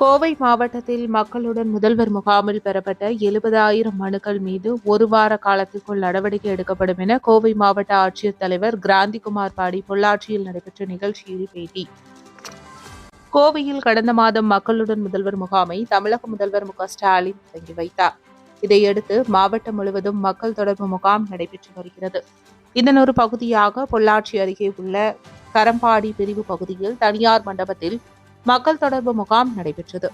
கோவை மாவட்டத்தில் மக்களுடன் முதல்வர் முகாமில் பெறப்பட்ட 70,000 மனுக்கள் மீது ஒரு வார காலத்திற்குள் நடவடிக்கை எடுக்கப்படும் என கோவை மாவட்ட ஆட்சியர் தலைவர் கிராந்திகுமார் பாடி பொள்ளாச்சியில் நடைபெற்ற நிகழ்ச்சியில் பேட்டி. கோவையில் கடந்த மாதம் மக்களுடன் முதல்வர் முகாமை தமிழக முதல்வர் மு.க.ஸ்டாலின் தொடங்கி வைத்தார். இதையடுத்து மாவட்டம் முழுவதும் மக்கள் தொடர்பு முகாம் நடைபெற்று வருகிறது. இதன் ஒரு பகுதியாக பொள்ளாச்சி அருகே உள்ள கரம்பாடி பிரிவு பகுதியில் தனியார் மண்டபத்தில் மக்கள் தொடர்பு முகாம் நடைபெற்றது.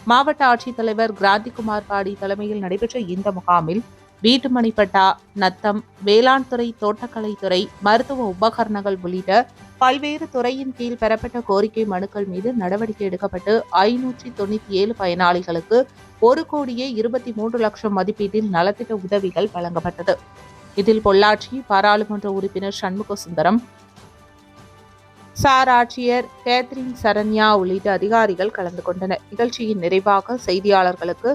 மாவட்ட ஆட்சித்தலைவர் கிராந்திகுமார் பாடி தலைமையில் நடைபெற்ற இந்த முகாமில் வீட்டுமனை பட்டா, நத்தம், வேளாண் துறை, தோட்டக்கலைத்துறை, மருத்துவ உபகரணங்கள் உள்ளிட்ட பல்வேறு துறையின் கீழ் பெறப்பட்ட கோரிக்கை மனுக்கள் மீது நடவடிக்கை எடுக்கப்பட்டு 597 பயனாளிகளுக்கு 1,23,00,000 மதிப்பீட்டில் நலத்திட்ட உதவிகள் வழங்கப்பட்டது. இதில் பொள்ளாச்சி பாராளுமன்ற உறுப்பினர் சண்முக சுந்தரம், சார் ஆட்சியர் கேத்ரின் சரண்யா உள்ளிட்ட அதிகாரிகள் கலந்து கொண்டனர். நிகழ்ச்சியின் நிறைவாக செய்தியாளர்களுக்கு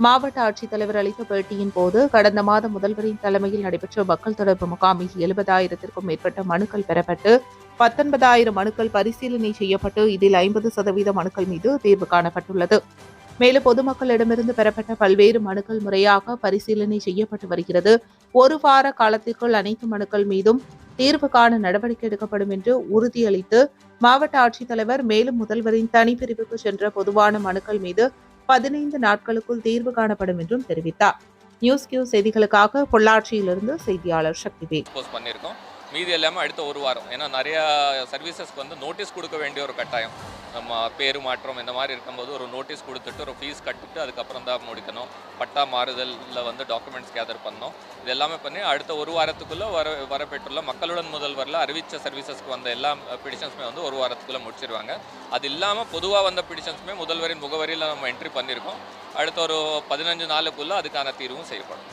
மாவட்ட ஆட்சித்தலைவர் அளித்த பேட்டியின் போது, கடந்த மாதம் முதல்வரின் தலைமையில் நடைபெற்ற மக்கள் தொடர்பு முகாமில் 70,000க்கும் மேற்பட்ட மனுக்கள் பெறப்பட்டு 19,000 மனுக்கள் பரிசீலனை செய்யப்பட்டு இதில் 50% மனுக்கள் மீது தீர்வு காணப்பட்டுள்ளது. மேலும் பொதுமக்களிடமிருந்து பெறப்பட்ட பல்வேறு மனுக்கள் முறையாக பரிசீலனை செய்யப்பட்டு வருகிறது. ஒரு வார காலத்திற்குள் அனைத்து மனுக்கள் மீதும் தீர்வு காண நடவடிக்கை எடுக்கப்படும் என்று உறுதியளித்து மாவட்ட ஆட்சித்தலைவர் மேலும் முதல்வரின் தனிப்பிரிவுக்கு சென்ற பொதுவான மனுக்கள் மீது 15 நாட்களுக்குள் தீர்வு காணப்படும் என்றும் தெரிவித்தார். நியூஸ் கியூ செய்திகளுக்காக பொள்ளாச்சியிலிருந்து செய்தியாளர் சக்திவேல். மீதி எல்லாமே அடுத்த ஒரு வாரம். ஏன்னா நிறையா சர்வீசஸ்க்கு வந்து நோட்டீஸ் கொடுக்க வேண்டிய ஒரு கட்டாயம். நம்ம பேரு மாற்றம் இந்த மாதிரி இருக்கும்போது ஒரு நோட்டீஸ் கொடுத்துட்டு ஒரு ஃபீஸ் கட்டிட்டு அதுக்கப்புறம் தான் முடிக்கணும். பட்டா மாறுதலில் வந்து டாக்குமெண்ட்ஸ் கேதர் பண்ணணும். இது எல்லாமே பண்ணி அடுத்த ஒரு வாரத்துக்குள்ளே வரப்பெற்றுள்ள மக்களுடன் முதல்வரில் அறிவித்த சர்வீசஸ்க்கு வந்த எல்லா பிடிஷன்ஸுமே வந்து ஒரு வாரத்துக்குள்ளே முடிச்சிருவாங்க. அது இல்லாமல் பொதுவாக வந்த பிடிஷன்ஸுமே முதல்வரின் முகவரியில் நம்ம என்ட்ரி பண்ணியிருக்கோம். அடுத்த ஒரு 15 நாளுக்குள்ளே அதுக்கான தீர்வும் செய்யப்படும்.